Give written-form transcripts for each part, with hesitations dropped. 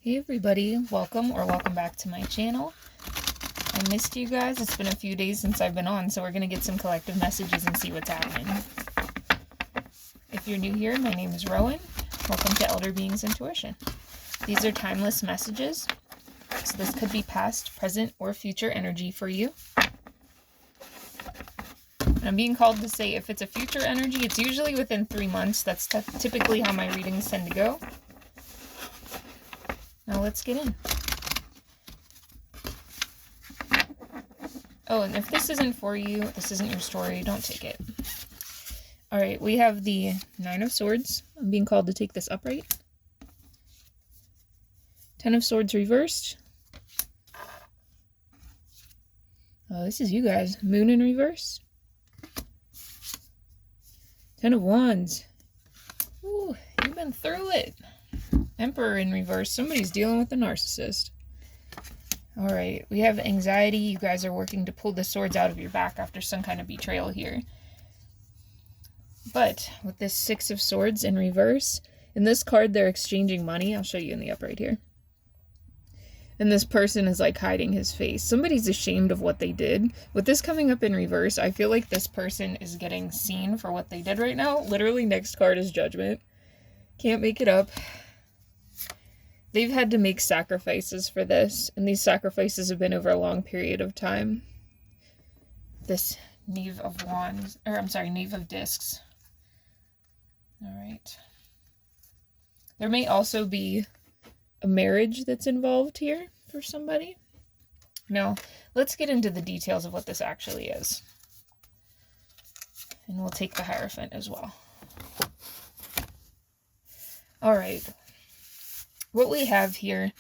Hey everybody, welcome back to my channel. I missed you guys. It's been a few days since I've been on, so we're going to get some collective messages and see what's happening. If you're new here, my name is Rowan. Welcome to Elderbeingsintuition. These are timeless messages, so this could be past, present, or future energy for you. And I'm being called to say if it's a future energy, it's usually within 3 months. That's typically how my readings tend to go. Now let's get in. Oh, and if this isn't for you, this isn't your story, don't take it. Alright, we have the Nine of Swords. I'm being called to take this upright. Ten of Swords reversed. Oh, this is you guys. Moon in reverse. Ten of Wands. Ooh, you've been through it. Emperor in reverse. Somebody's dealing with a narcissist. Alright, we have anxiety. You guys are working to pull the swords out of your back after some kind of betrayal here. But with this Six of Swords in reverse, in this card they're exchanging money. I'll show you in the upright here. And this person is like hiding his face. Somebody's ashamed of what they did. With this coming up in reverse, I feel like this person is getting seen for what they did right now. Literally, next card is Judgment. Can't make it up. They've had to make sacrifices for this, and these sacrifices have been over a long period of time. This Knave of Wands, or I'm sorry, Knave of Discs. Alright. There may also be a marriage that's involved here for somebody. Now, let's get into the details of what this actually is. And we'll take the Hierophant as well. Alright. What we have here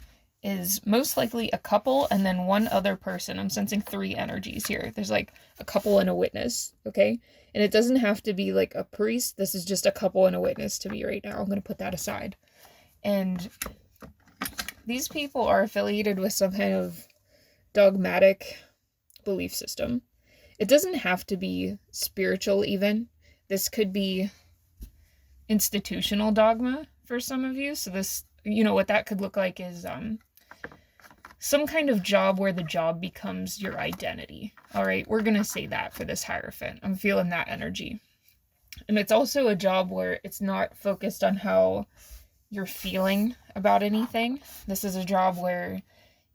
is most likely a couple and then one other person. I'm sensing three energies here. There's like a couple and a witness, okay? And it doesn't have to be like a priest. This is just a couple and a witness to me right now. I'm going to put that aside. And these people are affiliated with some kind of dogmatic belief system. It doesn't have to be spiritual even. This could be institutional dogma for some of you. So this, you know, what that could look like is some kind of job where the job becomes your identity. All right, we're going to say that for this Hierophant. I'm feeling that energy. And it's also a job where it's not focused on how you're feeling about anything. This is a job where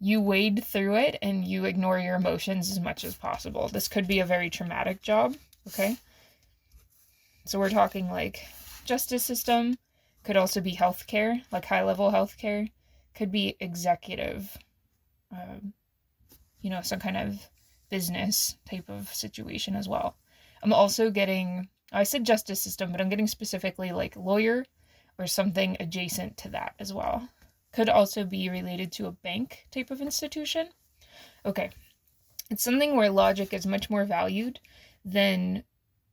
you wade through it and you ignore your emotions as much as possible. This could be a very traumatic job, okay? So we're talking like justice system. Could also be healthcare, like high-level healthcare. Could be executive, you know, some kind of business type of situation as well. I'm also getting, I said justice system, but I'm getting specifically like lawyer or something adjacent to that as well. Could also be related to a bank type of institution. Okay, it's something where logic is much more valued than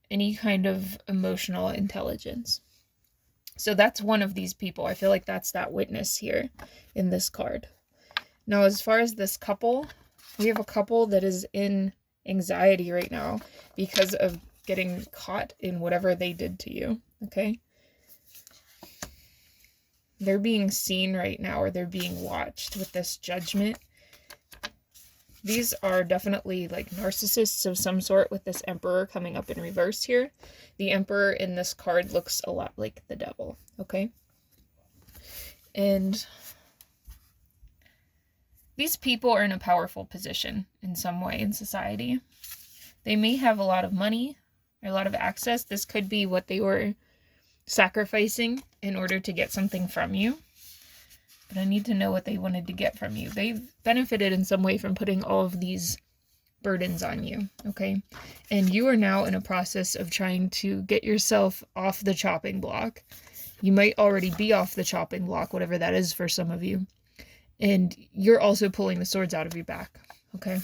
any kind of emotional intelligence. So that's one of these people. I feel like that's that witness here in this card. Now, as far as this couple, we have a couple that is in anxiety right now because of getting caught in whatever they did to you, okay? They're being seen right now, or they're being watched with this Judgment. These are definitely like narcissists of some sort with this Emperor coming up in reverse here. The Emperor in this card looks a lot like the devil, okay? And these people are in a powerful position in some way in society. They may have a lot of money or a lot of access. This could be what they were sacrificing in order to get something from you. But I need to know what they wanted to get from you. They've benefited in some way from putting all of these burdens on you, okay? And you are now in a process of trying to get yourself off the chopping block. You might already be off the chopping block, whatever that is for some of you. And you're also pulling the swords out of your back, okay?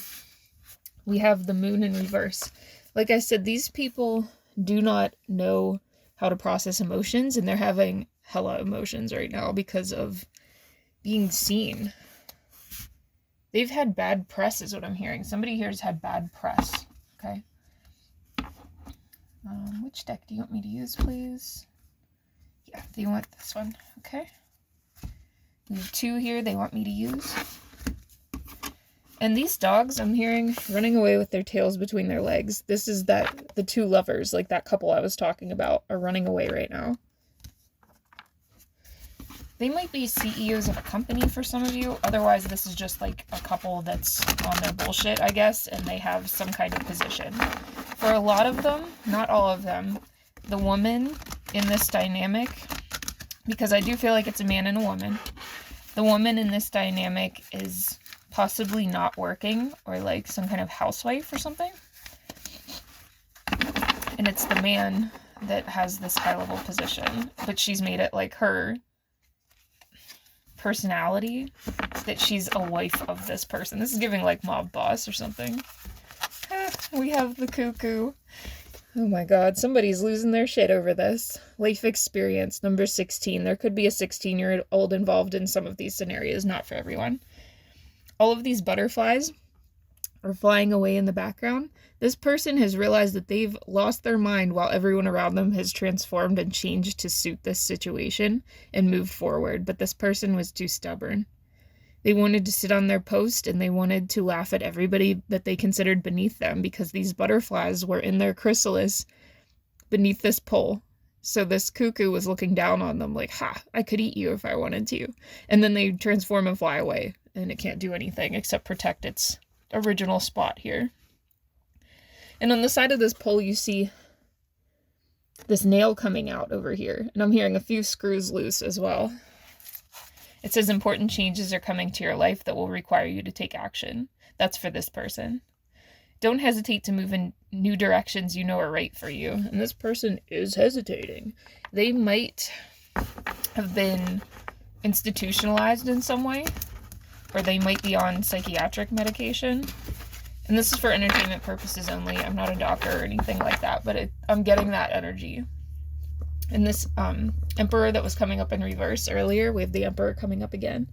We have the Moon in reverse. Like I said, these people do not know how to process emotions, and they're having hella emotions right now because of being seen. They've had bad press is what I'm hearing. Somebody here has had bad press, okay? Which deck do you want me to use, please? Yeah, do you want this one? Okay. We have 2 here they want me to use. And these dogs, I'm hearing, running away with their tails between their legs. This is that, the 2 lovers, like that couple I was talking about, are running away right now. They might be CEOs of a company for some of you. Otherwise, this is just like a couple that's on their bullshit, I guess, and they have some kind of position. For a lot of them, not all of them, the woman in this dynamic, because I do feel like it's a man and a woman, the woman in this dynamic is possibly not working, or like some kind of housewife or something. And it's the man that has this high-level position, but she's made it like her personality that she's a wife of this person. This is giving like mob boss or something. We have the cuckoo. Oh my god, somebody's losing their shit over this. Life experience, number 16. There could be a 16-year-old involved in some of these scenarios, not for everyone. All of these butterflies are flying away in the background. This person has realized that they've lost their mind while everyone around them has transformed and changed to suit this situation and moved forward, but this person was too stubborn. They wanted to sit on their post and they wanted to laugh at everybody that they considered beneath them because these butterflies were in their chrysalis beneath this pole. So this cuckoo was looking down on them like, ha, I could eat you if I wanted to. And then they transform and fly away, and it can't do anything except protect its original spot here. And on the side of this pole, you see this nail coming out over here. And I'm hearing a few screws loose as well. It says important changes are coming to your life that will require you to take action. That's for this person. Don't hesitate to move in new directions you know are right for you. And this person is hesitating. They might have been institutionalized in some way, or they might be on psychiatric medication. And this is for entertainment purposes only. I'm not a doctor or anything like that, but I'm getting that energy. And this Emperor that was coming up in reverse earlier, we have the Emperor coming up again.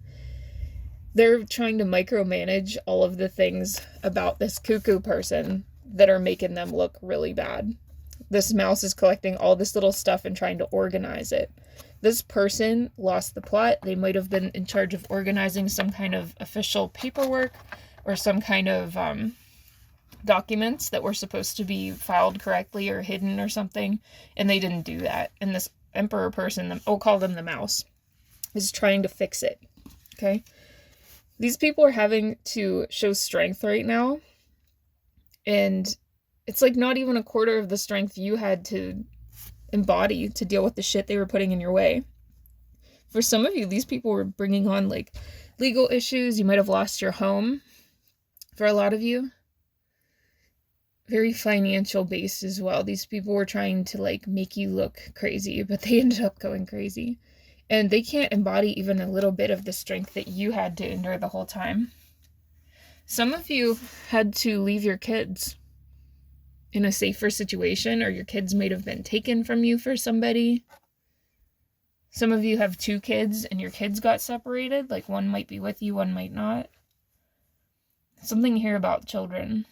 They're trying to micromanage all of the things about this cuckoo person that are making them look really bad. This mouse is collecting all this little stuff and trying to organize it. This person lost the plot. They might have been in charge of organizing some kind of official paperwork or some kind of documents that were supposed to be filed correctly or hidden or something, and they didn't do that. And this Emperor person, we'll call them the mouse, is trying to fix it. Okay? These people are having to show strength right now, and it's like not even a quarter of the strength you had to embody to deal with the shit they were putting in your way. For some of you, these people were bringing on like legal issues. You might have lost your home. For a lot of you, very financial based as well. These people were trying to like make you look crazy, but they ended up going crazy. And they can't embody even a little bit of the strength that you had to endure the whole time. Some of you had to leave your kids in a safer situation, or your kids might have been taken from you for somebody. Some of you have 2 kids and your kids got separated. Like one might be with you, one might not. Something here about children.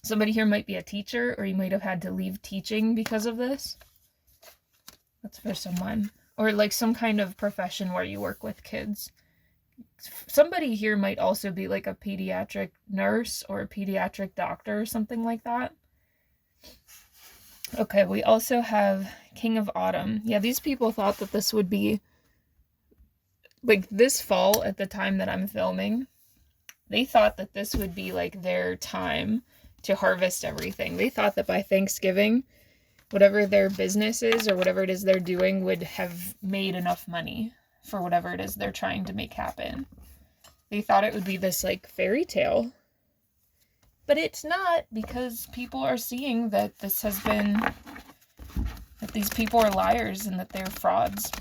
Somebody here might be a teacher, or you might have had to leave teaching because of this. That's for someone. Or like some kind of profession where you work with kids. Somebody here might also be like a pediatric nurse or a pediatric doctor or something like that. Okay, we also have King of Autumn. Yeah, these people thought that this would be like this fall at the time that I'm filming. They thought that this would be like their time to harvest everything. They thought that by Thanksgiving, whatever their business is or whatever it is they're doing would have made enough money for whatever it is they're trying to make happen. They thought it would be this like fairy tale. But it's not, because people are seeing that this has been, that these people are liars and that they're frauds.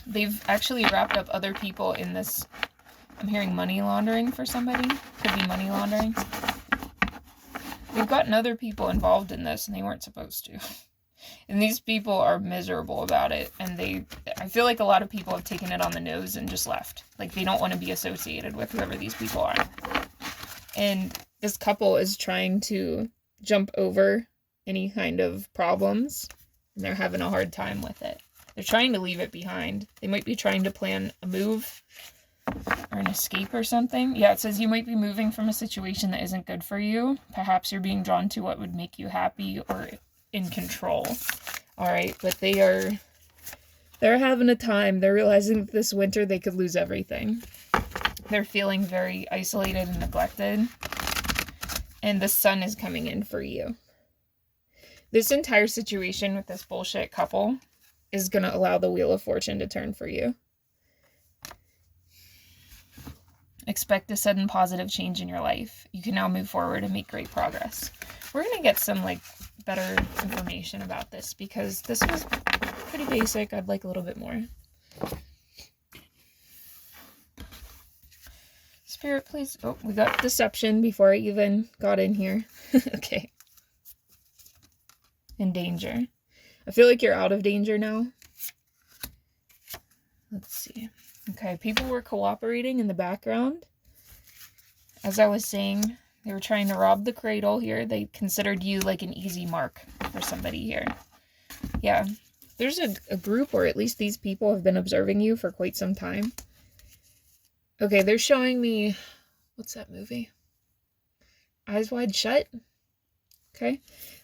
They've actually wrapped up other people in this. I'm hearing money laundering for somebody. Could be money laundering. They've gotten other people involved in this and they weren't supposed to. And these people are miserable about it. And I feel like a lot of people have taken it on the nose and just left. Like they don't want to be associated with whoever these people are. And this couple is trying to jump over any kind of problems. And they're having a hard time with it. They're trying to leave it behind. They might be trying to plan a move or an escape or something. Yeah, it says you might be moving from a situation that isn't good for you. Perhaps you're being drawn to what would make you happy or in control. All right, but they're having a time. They're realizing that this winter they could lose everything. They're feeling very isolated and neglected. And the sun is coming in for you. This entire situation with this bullshit couple is going to allow the Wheel of Fortune to turn for you. Expect a sudden positive change in your life. You can now move forward and make great progress. We're going to get some, like, better information about this because this was pretty basic. I'd like a little bit more. Spirit, please. Oh, we got deception before I even got in here. Okay. In danger. I feel like you're out of danger now. Let's see. Okay, people were cooperating in the background. As I was saying, they were trying to rob the cradle here. They considered you like an easy mark for somebody here. Yeah, there's a group, or at least these people have been observing you for quite some time. Okay, they're showing me, what's that movie? Eyes Wide Shut? Okay.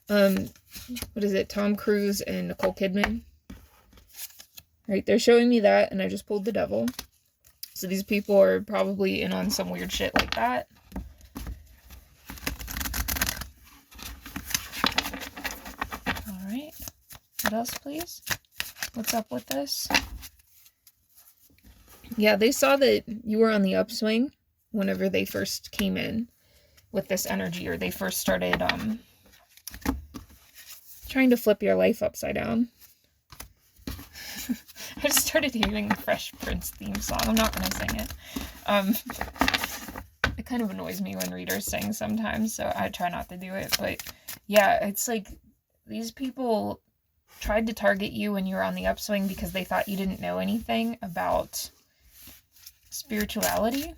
What is it? Tom Cruise and Nicole Kidman? Right, they're showing me that, and I just pulled the devil. So these people are probably in on some weird shit like that. Alright. What else, please? What's up with this? Yeah, they saw that you were on the upswing whenever they first came in with this energy, or they first started, trying to flip your life upside down. I just started hearing the Fresh Prince theme song. I'm not going to sing it. It kind of annoys me when readers sing sometimes, so I try not to do it. But yeah, it's like these people tried to target you when you were on the upswing because they thought you didn't know anything about spirituality,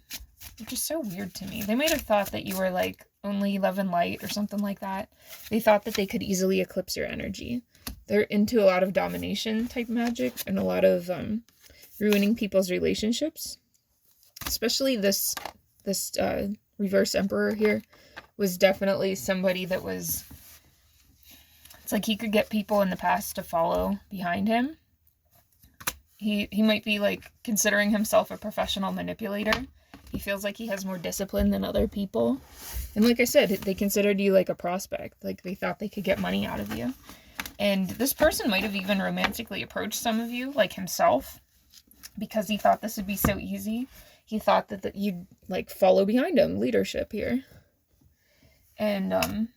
which is so weird to me. They might have thought that you were like only love and light or something like that. They thought that they could easily eclipse your energy. They're into a lot of domination type magic and a lot of ruining people's relationships. Especially this reverse emperor here was definitely somebody that was, it's like he could get people in the past to follow behind him. He might be like considering himself a professional manipulator. He feels like he has more discipline than other people. And like I said, they considered you like a prospect. Like they thought they could get money out of you. And this person might have even romantically approached some of you, like himself, because he thought this would be so easy. He thought that you'd, like, follow behind him, leadership here. And,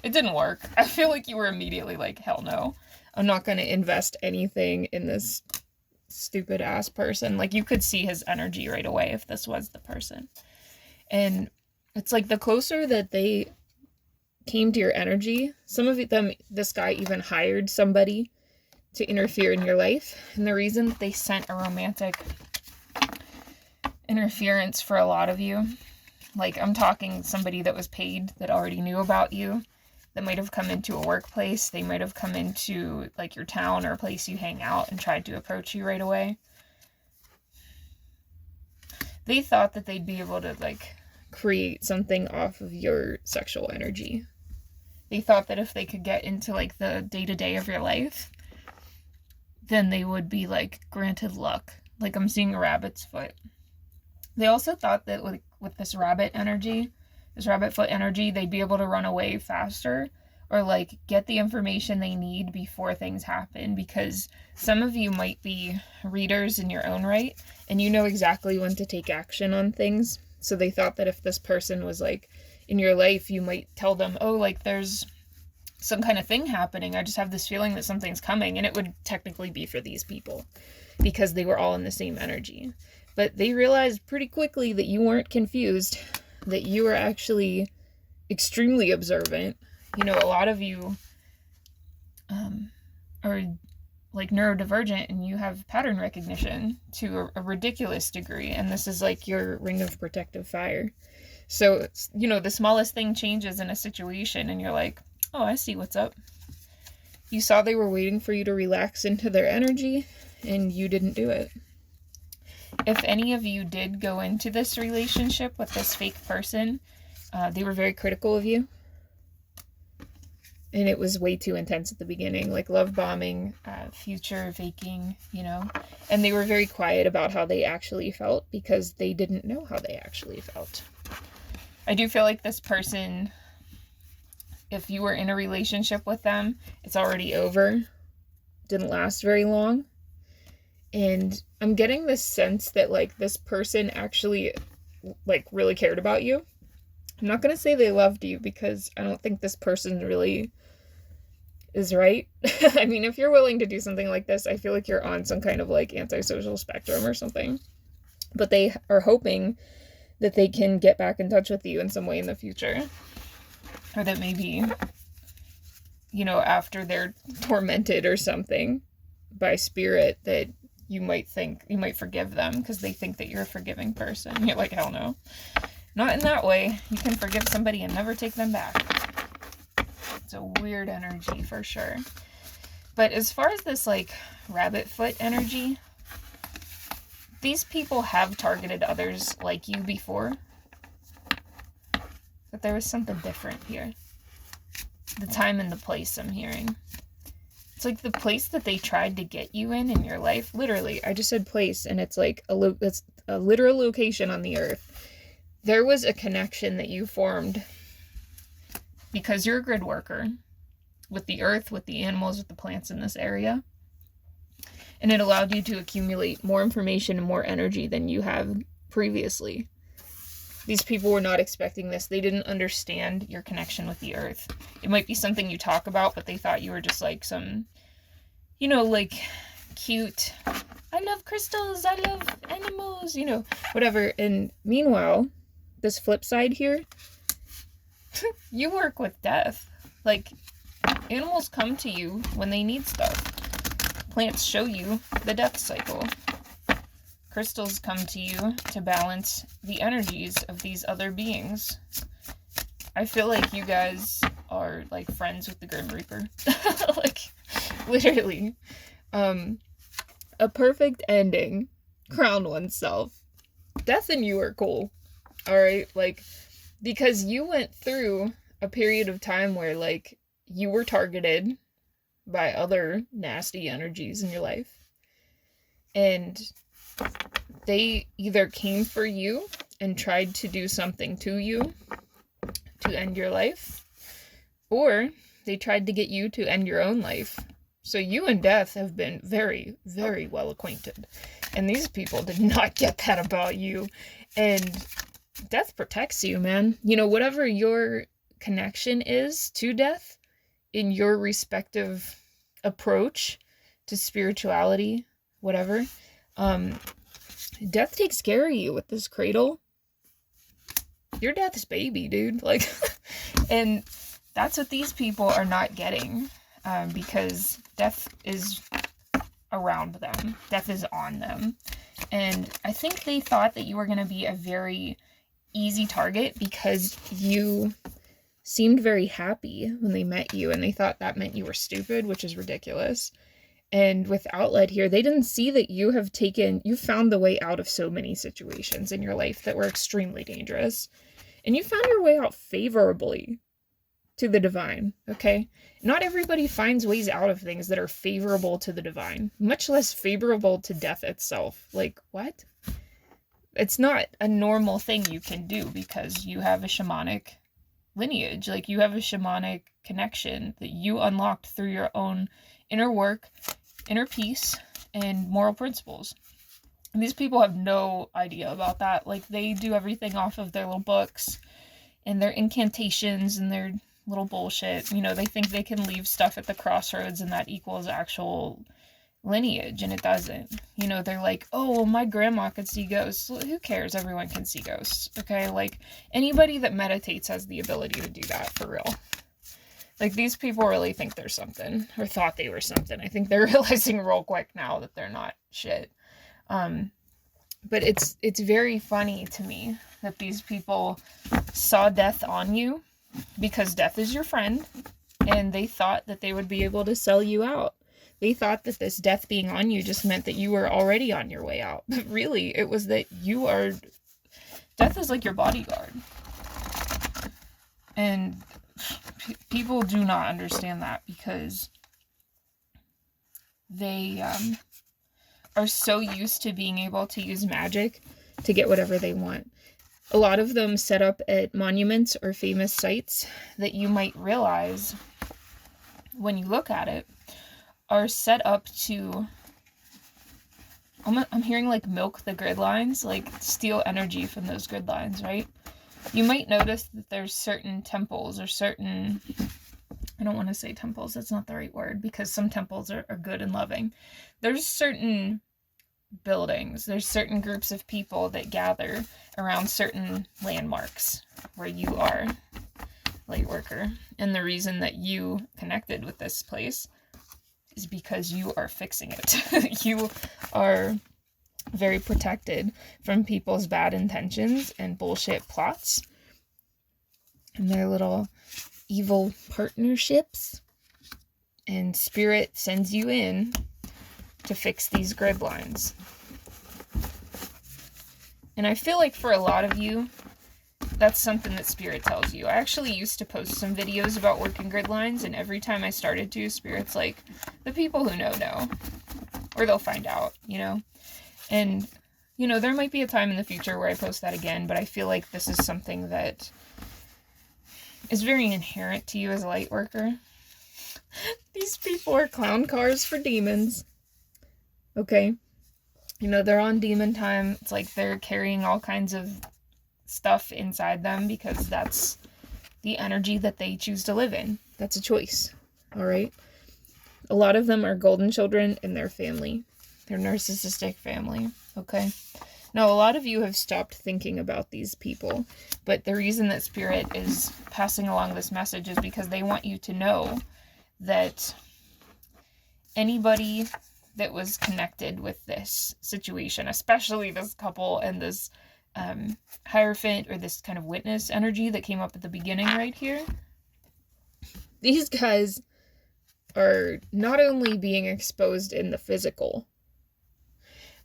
it didn't work. I feel like you were immediately like, hell no. I'm not going to invest anything in this stupid-ass person. Like, you could see his energy right away if this was the person. And it's like the closer that they came to your energy, some of them, this guy even hired somebody to interfere in your life. And the reason that they sent a romantic interference for a lot of you, like I'm talking somebody that was paid, that already knew about you, that might have come into a workplace, they might have come into like your town or a place you hang out and tried to approach you right away. They thought that they'd be able to like create something off of your sexual energy. They thought that if they could get into, like, the day-to-day of your life, then they would be, like, granted luck. Like, I'm seeing a rabbit's foot. They also thought that with this rabbit energy, this rabbit foot energy, they'd be able to run away faster or, like, get the information they need before things happen, because some of you might be readers in your own right, and you know exactly when to take action on things. So they thought that if this person was, like, in your life, you might tell them, oh, like, there's some kind of thing happening. I just have this feeling that something's coming. And it would technically be for these people because they were all in the same energy. But they realized pretty quickly that you weren't confused, that you were actually extremely observant. You know, a lot of you are, like, neurodivergent, and you have pattern recognition to a ridiculous degree. And this is, like, your ring of protective fire. So, you know, the smallest thing changes in a situation and you're like, oh, I see what's up. You saw they were waiting for you to relax into their energy, and you didn't do it. If any of you did go into this relationship with this fake person, they were very critical of you. And it was way too intense at the beginning, like love bombing, future faking, you know. And they were very quiet about how they actually felt because they didn't know how they actually felt. I do feel like this person, if you were in a relationship with them, it's already over. Didn't last very long. And I'm getting this sense that, like, this person actually, like, really cared about you. I'm not going to say they loved you because I don't think this person really is right. I mean, if you're willing to do something like this, I feel like you're on some kind of, like, antisocial spectrum or something. But they are hoping that they can get back in touch with you in some way in the future. Or that maybe, you know, after they're tormented or something by spirit, that you might forgive them because they think that you're a forgiving person. You're like, hell no. Not in that way. You can forgive somebody and never take them back. It's a weird energy for sure. But as far as this, like, rabbit foot energy, these people have targeted others like you before. But there was something different here. The time and the place I'm hearing. It's like the place that they tried to get you in your life. Literally, I just said place, and it's like it's a literal location on the earth. There was a connection that you formed because you're a grid worker with the earth, with the animals, with the plants in this area. And it allowed you to accumulate more information and more energy than you have previously. These people were not expecting this. They didn't understand your connection with the earth. It might be something you talk about, but they thought you were just like some, you know, like cute, I love crystals, I love animals, you know, whatever. And meanwhile, this flip side here, you work with death. Like, animals come to you when they need stuff. Plants show you the death cycle. Crystals come to you to balance the energies of these other beings. I feel like you guys are, like, friends with the Grim Reaper. Like, literally. A perfect ending. Crown oneself. Death and you are cool. Alright? Like, because you went through a period of time where, like, you were targeted by other nasty energies in your life. And they either came for you and tried to do something to you to end your life, or they tried to get you to end your own life. So you and death have been very, very well acquainted. And these people did not get that about you. And death protects you, man. You know, whatever your connection is to death in your respective approach to spirituality, whatever, death takes care of you with this cradle. You're death's baby, dude. Like, and that's what these people are not getting, because death is around them. Death is on them. And I think they thought that you were going to be a very easy target because you seemed very happy when they met you, and they thought that meant you were stupid, which is ridiculous. And with outlet here, they didn't see that you found the way out of so many situations in your life that were extremely dangerous. And you found your way out favorably to the divine, okay? Not everybody finds ways out of things that are favorable to the divine, much less favorable to death itself. Like, what? It's not a normal thing you can do because you have a shamanic lineage. Like, you have a shamanic connection that you unlocked through your own inner work, inner peace, and moral principles. And these people have no idea about that. Like, they do everything off of their little books and their incantations and their little bullshit. You know, they think they can leave stuff at the crossroads and that equals actual lineage, and it doesn't. You know, they're like, oh, well, my grandma could see ghosts. Well, who cares? Everyone can see ghosts, okay? Like, anybody that meditates has the ability to do that, for real. Like, these people really think they're something, or thought they were something. I think they're realizing real quick now that they're not shit. But it's very funny to me that these people saw death on you, because death is your friend. And they thought that they would be able to sell you out. They thought that this death being on you just meant that you were already on your way out. But really, it was that you are... Death is like your bodyguard. And people do not understand that because they are so used to being able to use magic to get whatever they want. A lot of them set up at monuments or famous sites that you might realize when you look at it are set up to, I'm hearing like milk the grid lines, like steal energy from those grid lines, right? You might notice that there's certain temples or certain, I don't want to say temples, that's not the right word, because some temples are good and loving. There's certain buildings, there's certain groups of people that gather around certain landmarks where you are light worker. And the reason that you connected with this place is because you are fixing it. You are very protected from people's bad intentions and bullshit plots and their little evil partnerships. And Spirit sends you in to fix these grid lines. And I feel like for a lot of you, that's something that Spirit tells you. I actually used to post some videos about working grid lines, and every time I started to, Spirit's like, the people who know. Or they'll find out, you know? And, you know, there might be a time in the future where I post that again, but I feel like this is something that is very inherent to you as a light worker. These people are clown cars for demons. Okay? You know, they're on demon time. It's like they're carrying all kinds of stuff inside them because that's the energy that they choose to live in. That's a choice. All right? A lot of them are golden children in their family. Their narcissistic family. Okay? Now, a lot of you have stopped thinking about these people, but the reason that Spirit is passing along this message is because they want you to know that anybody that was connected with this situation, especially this couple and this Hierophant or this kind of witness energy that came up at the beginning right here, these guys are not only being exposed in the physical,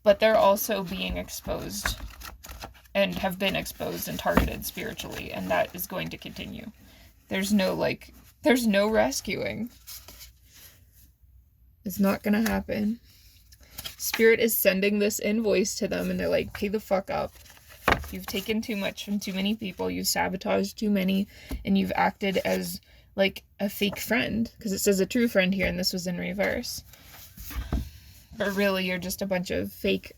but they're also being exposed and have been exposed and targeted spiritually, and that is going to continue. There's no rescuing. It's not gonna happen. Spirit is sending this invoice to them, and they're like, pay the fuck up. You've taken too much from too many people, you've sabotaged too many, and you've acted as, like, a fake friend. Because it says a true friend here, and this was in reverse. But really, you're just a bunch of fake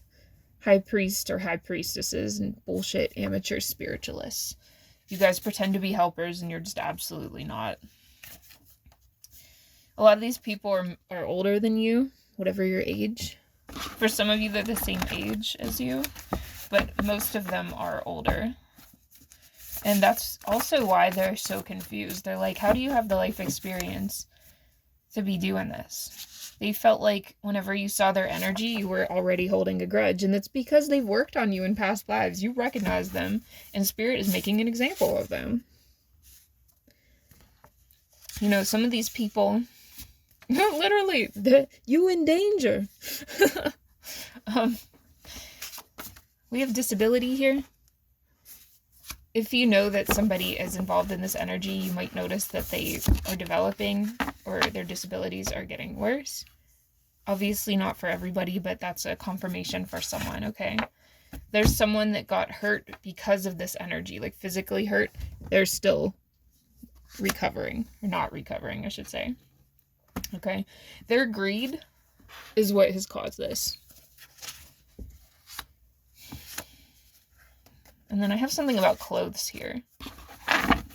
high priest or high priestesses and bullshit amateur spiritualists. You guys pretend to be helpers, and you're just absolutely not. A lot of these people are older than you, whatever your age. For some of you, they're the same age as you, but most of them are older. And that's also why they're so confused. They're like, how do you have the life experience to be doing this? They felt like whenever you saw their energy, you were already holding a grudge. And it's because they've worked on you in past lives. You recognize them, and Spirit is making an example of them. You know, some of these people... literally, you in danger. We have disability here. If you know that somebody is involved in this energy, you might notice that they are developing or their disabilities are getting worse. Obviously not for everybody, but that's a confirmation for someone, okay? There's someone that got hurt because of this energy, like physically hurt. They're still recovering, or not recovering, I should say. Okay, their greed is what has caused this. And then I have something about clothes here.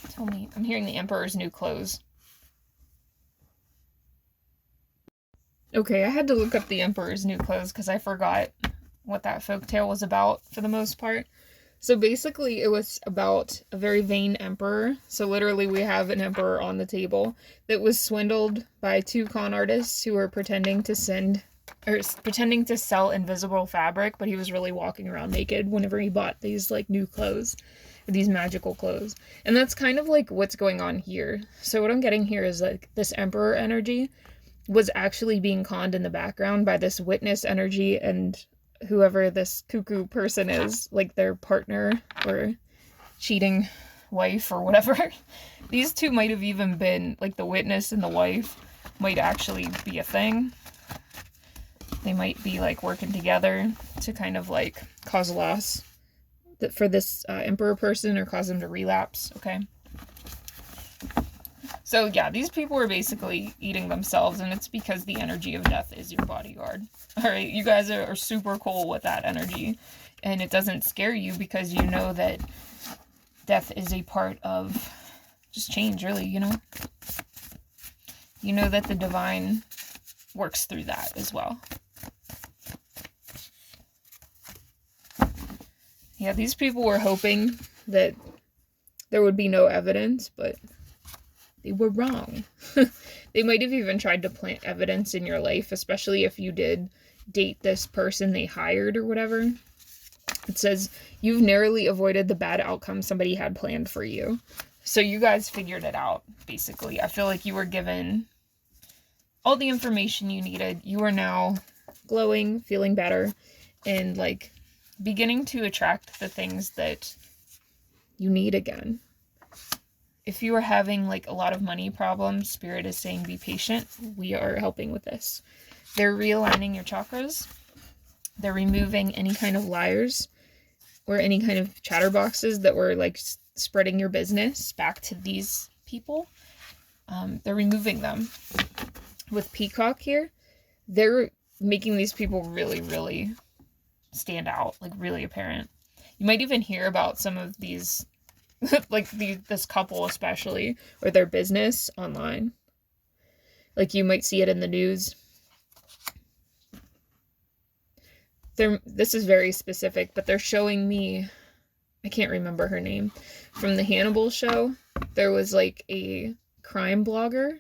Tell me, I'm hearing the Emperor's new clothes. Okay, I had to look up the Emperor's new clothes because I forgot what that folktale was about for the most part. So basically it was about a very vain emperor. So literally we have an emperor on the table that was swindled by two con artists who were pretending to send or pretending to sell invisible fabric, but he was really walking around naked whenever he bought these like new clothes, these magical clothes. And that's kind of like what's going on here. So what I'm getting here is like this emperor energy was actually being conned in the background by this witness energy, and whoever this cuckoo person is, like their partner or cheating wife or whatever. These two might have even been, like the witness and the wife might actually be a thing. They might be like working together to kind of like cause loss for this emperor person, or cause them to relapse, okay? So yeah, these people are basically eating themselves, and it's because the energy of death is your bodyguard. Alright, you guys are super cool with that energy, and it doesn't scare you because you know that death is a part of just change, really, you know? You know that the divine works through that as well. Yeah, these people were hoping that there would be no evidence, but they were wrong. They might have even tried to plant evidence in your life, especially if you did date this person they hired or whatever. It says, you've narrowly avoided the bad outcome somebody had planned for you. So you guys figured it out, basically. I feel like you were given all the information you needed. You are now glowing, feeling better, and like beginning to attract the things that you need again. If you are having like a lot of money problems, Spirit is saying be patient. We are helping with this. They're realigning your chakras. They're removing any kind of liars or any kind of chatterboxes that were like spreading your business back to these people. They're removing them. With Peacock here, they're making these people really, really stand out, like really apparent. You might even hear about some of these, like this couple especially, or their business online. Like you might see it in the news. This is very specific, but they're showing me, I can't remember her name, from the Hannibal show. There was like a crime blogger.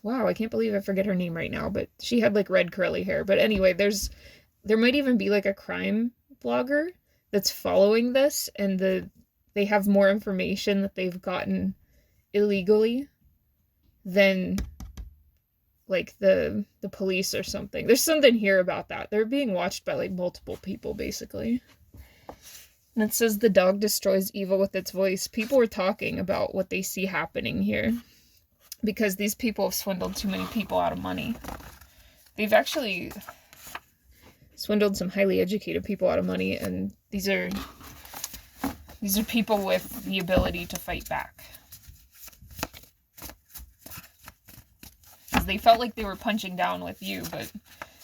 Wow, I can't believe I forget her name right now, but she had like red curly hair. But anyway, there might even be like a crime blogger that's following this, and they have more information that they've gotten illegally than like the police or something. There's something here about that. They're being watched by like multiple people basically. And it says the dog destroys evil with its voice. People are talking about what they see happening here because these people have swindled too many people out of money. They've actually swindled some highly educated people out of money, and these are people with the ability to fight back. Because they felt like they were punching down with you, but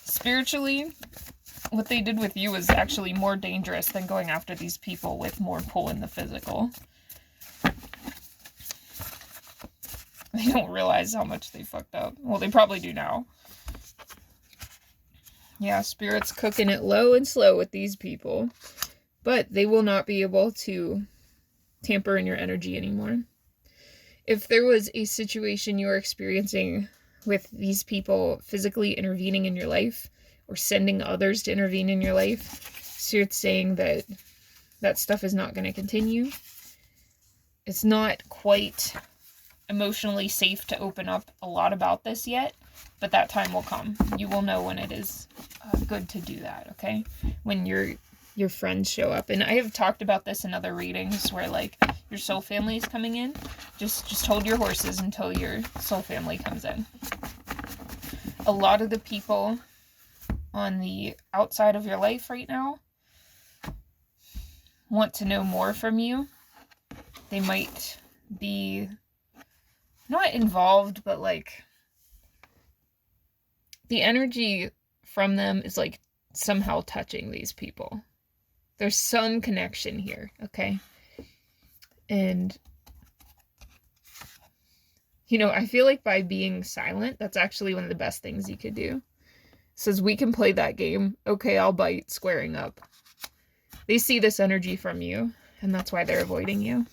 spiritually, what they did with you was actually more dangerous than going after these people with more pull in the physical. They don't realize how much they fucked up. Well, they probably do now. Yeah, Spirit's cooking it low and slow with these people. But they will not be able to tamper in your energy anymore. If there was a situation you are experiencing with these people physically intervening in your life, or sending others to intervene in your life, Spirit's saying that that stuff is not going to continue. It's not quite emotionally safe to open up a lot about this yet, but that time will come. You will know when it is good to do that, okay? When your friends show up. And I have talked about this in other readings where like your soul family is coming in. Just hold your horses until your soul family comes in. A lot of the people on the outside of your life right now want to know more from you. They might be not involved, but like the energy from them is like somehow touching these people. There's some connection here, okay? And you know, I feel like by being silent, that's actually one of the best things you could do. It says we can play that game. Okay, I'll bite, squaring up. They see this energy from you, and that's why they're avoiding you.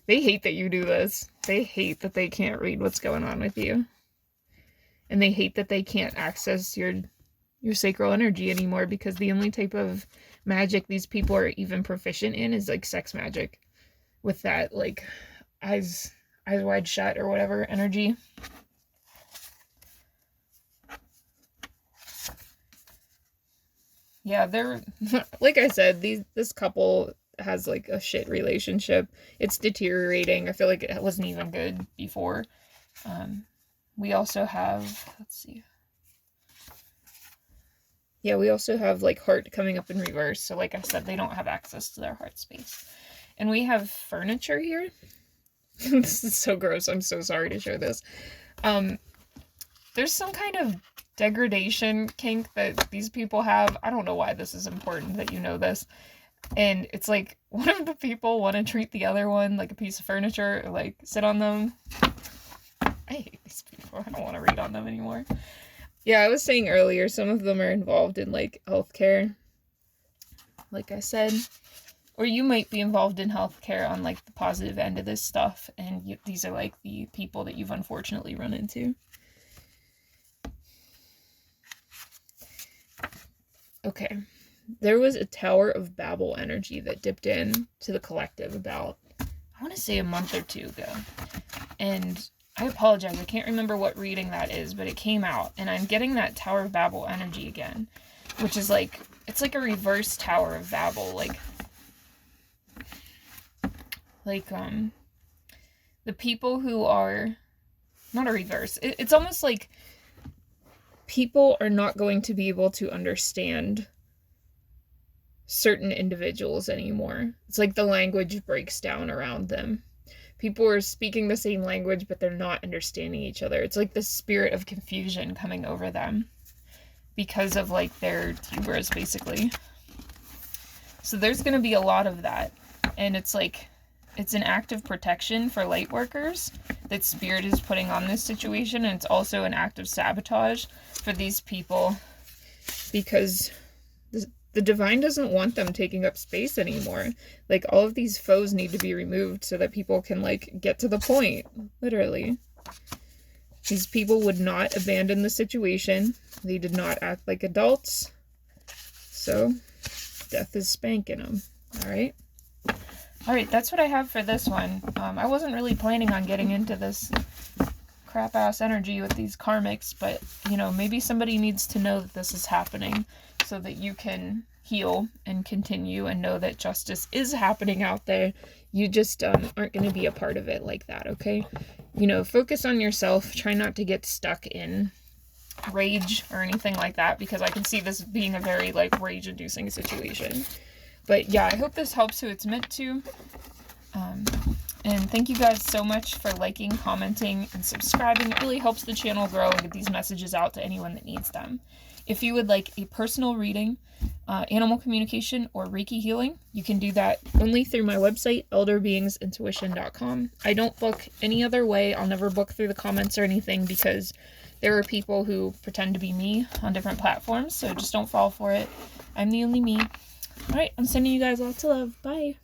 They hate that you do this. They hate that they can't read what's going on with you. And they hate that they can't access your sacral energy anymore, because the only type of magic these people are even proficient in is like sex magic, with that like eyes wide shut or whatever energy. Yeah, they're like I said, this couple has like a shit relationship. It's deteriorating. I feel like it wasn't even good before. We also have, let's see. Yeah, we also have like heart coming up in reverse. So like I said, they don't have access to their heart space. And we have furniture here. This is so gross. I'm so sorry to show this. There's some kind of degradation kink that these people have. I don't know why this is important that you know this. And it's like one of the people want to treat the other one like a piece of furniture, or like sit on them. I hate these people. I don't want to read on them anymore. Yeah, I was saying earlier, some of them are involved in like healthcare, like I said. Or you might be involved in healthcare on like the positive end of this stuff, and these are like the people that you've unfortunately run into. Okay, there was a Tower of Babel energy that dipped in to the collective about, I want to say, a month or two ago. And I apologize, I can't remember what reading that is, but it came out, and I'm getting that Tower of Babel energy again, which is like, it's like a reverse Tower of Babel, like the people who are, not a reverse, it's almost like people are not going to be able to understand certain individuals anymore. It's like the language breaks down around them. People are speaking the same language, but they're not understanding each other. It's like the spirit of confusion coming over them because of like their hubris, basically. So there's going to be a lot of that. And it's like, it's an act of protection for light workers that Spirit is putting on this situation, and it's also an act of sabotage for these people, because the Divine doesn't want them taking up space anymore. Like, all of these foes need to be removed so that people can, like, get to the point, literally. These people would not abandon the situation. They did not act like adults. So, death is spanking them, alright? Alright, that's what I have for this one. I wasn't really planning on getting into this crap-ass energy with these karmics, but, you know, maybe somebody needs to know that this is happening so that you can heal and continue and know that justice is happening out there. You just aren't going to be a part of it like that, okay? You know, focus on yourself. Try not to get stuck in rage or anything like that, because I can see this being a very, like, rage-inducing situation. But yeah, I hope this helps who it's meant to. And thank you guys so much for liking, commenting, and subscribing. It really helps the channel grow and get these messages out to anyone that needs them. If you would like a personal reading, animal communication, or Reiki healing, you can do that only through my website, Elderbeingsintuition.com. I don't book any other way. I'll never book through the comments or anything, because there are people who pretend to be me on different platforms, so just don't fall for it. I'm the only me. Alright, I'm sending you guys lots of love. Bye.